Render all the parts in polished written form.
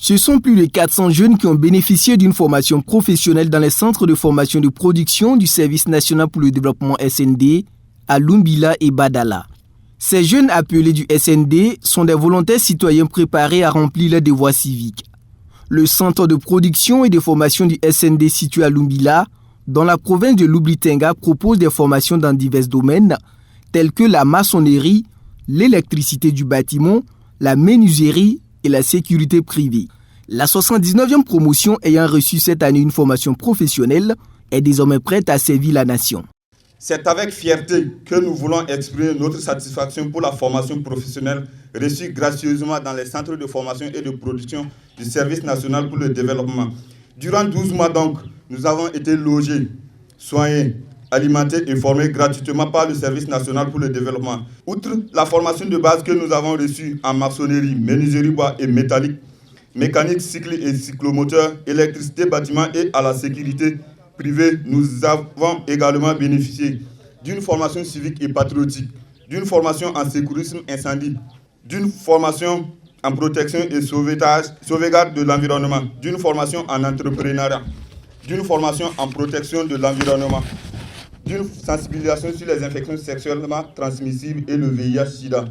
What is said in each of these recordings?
Ce sont plus de 400 jeunes qui ont bénéficié d'une formation professionnelle dans les centres de formation de production du Service national pour le développement SND à Lumbila et Badala. Ces jeunes appelés du SND sont des volontaires citoyens préparés à remplir leurs devoirs civiques. Le centre de production et de formation du SND situé à Lumbila, dans la province de Lubli-Tenga, propose des formations dans divers domaines tels que la maçonnerie, l'électricité du bâtiment, la menuiserie et la sécurité privée. La 79e promotion ayant reçu cette année une formation professionnelle est désormais prête à servir la nation. C'est avec fierté que nous voulons exprimer notre satisfaction pour la formation professionnelle reçue gracieusement dans les centres de formation et de production du Service national pour le développement. Durant 12 mois donc, nous avons été logés, soignés, alimentés et formés gratuitement par le Service national pour le développement. Outre la formation de base que nous avons reçue en maçonnerie, menuiserie bois et métallique, mécanique, cycle et cyclomoteur, électricité, bâtiment et à la sécurité privée, nous avons également bénéficié d'une formation civique et patriotique, d'une formation en sécurisme incendie, d'une formation en protection et sauvegarde de l'environnement, d'une formation en entrepreneuriat, d'une formation en protection de l'environnement, d'une sensibilisation sur les infections sexuellement transmissibles et le VIH-Sida.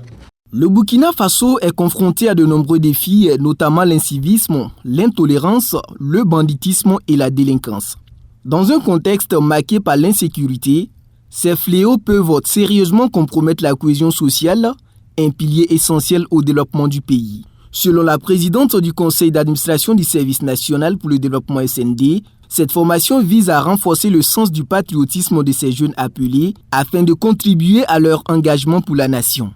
Le Burkina Faso est confronté à de nombreux défis, notamment l'incivisme, l'intolérance, le banditisme et la délinquance. Dans un contexte marqué par l'insécurité, ces fléaux peuvent sérieusement compromettre la cohésion sociale, un pilier essentiel au développement du pays. Selon la présidente du conseil d'administration du Service national pour le développement SND, cette formation vise à renforcer le sens du patriotisme de ces jeunes appelés afin de contribuer à leur engagement pour la nation.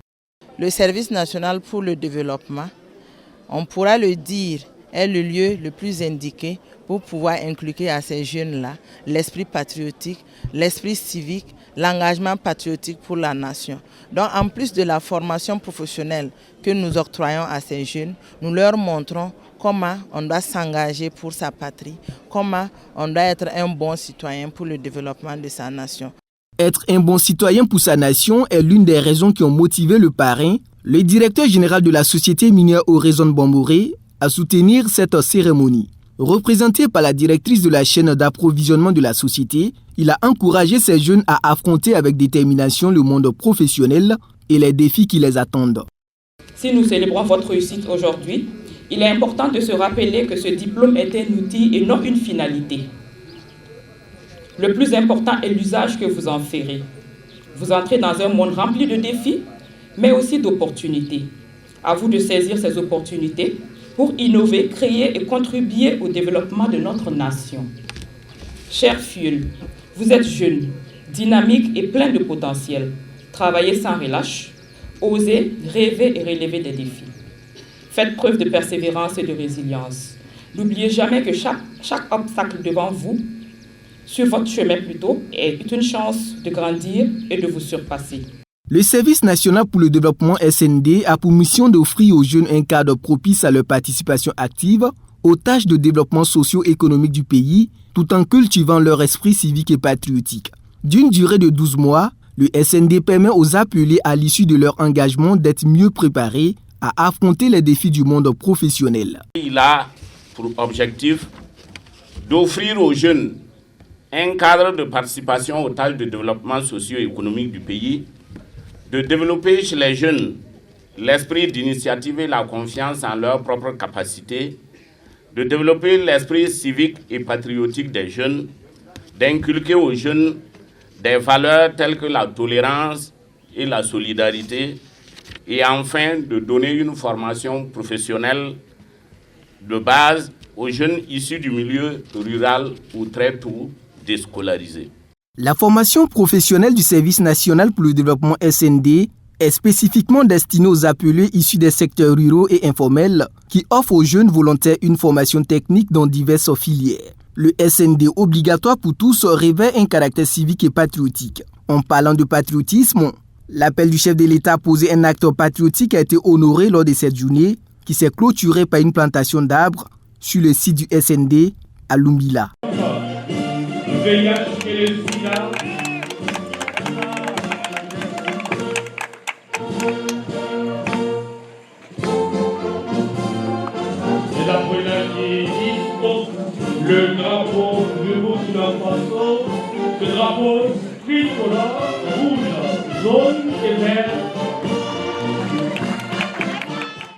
Le Service national pour le développement, on pourra le dire, est le lieu le plus indiqué pour pouvoir inculquer à ces jeunes-là l'esprit patriotique, l'esprit civique, l'engagement patriotique pour la nation. Donc en plus de la formation professionnelle que nous octroyons à ces jeunes, nous leur montrons comment on doit s'engager pour sa patrie, comment on doit être un bon citoyen pour le développement de sa nation. Être un bon citoyen pour sa nation est l'une des raisons qui ont motivé le parrain, le directeur général de la société minière Horizon Bamboré, à soutenir cette cérémonie. Représenté par la directrice de la chaîne d'approvisionnement de la société, il a encouragé ces jeunes à affronter avec détermination le monde professionnel et les défis qui les attendent. Si nous célébrons votre réussite aujourd'hui, il est important de se rappeler que ce diplôme est un outil et non une finalité. Le plus important est l'usage que vous en ferez. Vous entrez dans un monde rempli de défis, mais aussi d'opportunités. À vous de saisir ces opportunités pour innover, créer et contribuer au développement de notre nation. Cher FUEL, vous êtes jeune, dynamique et plein de potentiel. Travaillez sans relâche, osez, rêvez et relevez des défis. Faites preuve de persévérance et de résilience. N'oubliez jamais que chaque obstacle devant vous, sur votre chemin plutôt, est une chance de grandir et de vous surpasser. Le Service national pour le développement SND a pour mission d'offrir aux jeunes un cadre propice à leur participation active aux tâches de développement socio-économique du pays, tout en cultivant leur esprit civique et patriotique. D'une durée de 12 mois, le SND permet aux appelés à l'issue de leur engagement d'être mieux préparés à affronter les défis du monde professionnel. Il a pour objectif d'offrir aux jeunes un cadre de participation aux tâches de développement socio-économique du pays, de développer chez les jeunes l'esprit d'initiative et la confiance en leurs propres capacités, de développer l'esprit civique et patriotique des jeunes, d'inculquer aux jeunes des valeurs telles que la tolérance et la solidarité, et enfin de donner une formation professionnelle de base aux jeunes issus du milieu rural ou très tôt déscolarisés. La formation professionnelle du Service national pour le développement SND est spécifiquement destinée aux appelés issus des secteurs ruraux et informels qui offrent aux jeunes volontaires une formation technique dans diverses filières. Le SND obligatoire pour tous revêt un caractère civique et patriotique. En parlant de patriotisme, l'appel du chef de l'État à poser un acte patriotique a été honoré lors de cette journée qui s'est clôturée par une plantation d'arbres sur le site du SND à Lumbila. Et la le drapeau du Burkina Faso, le drapeau tricolore, rouge, jaune et vert,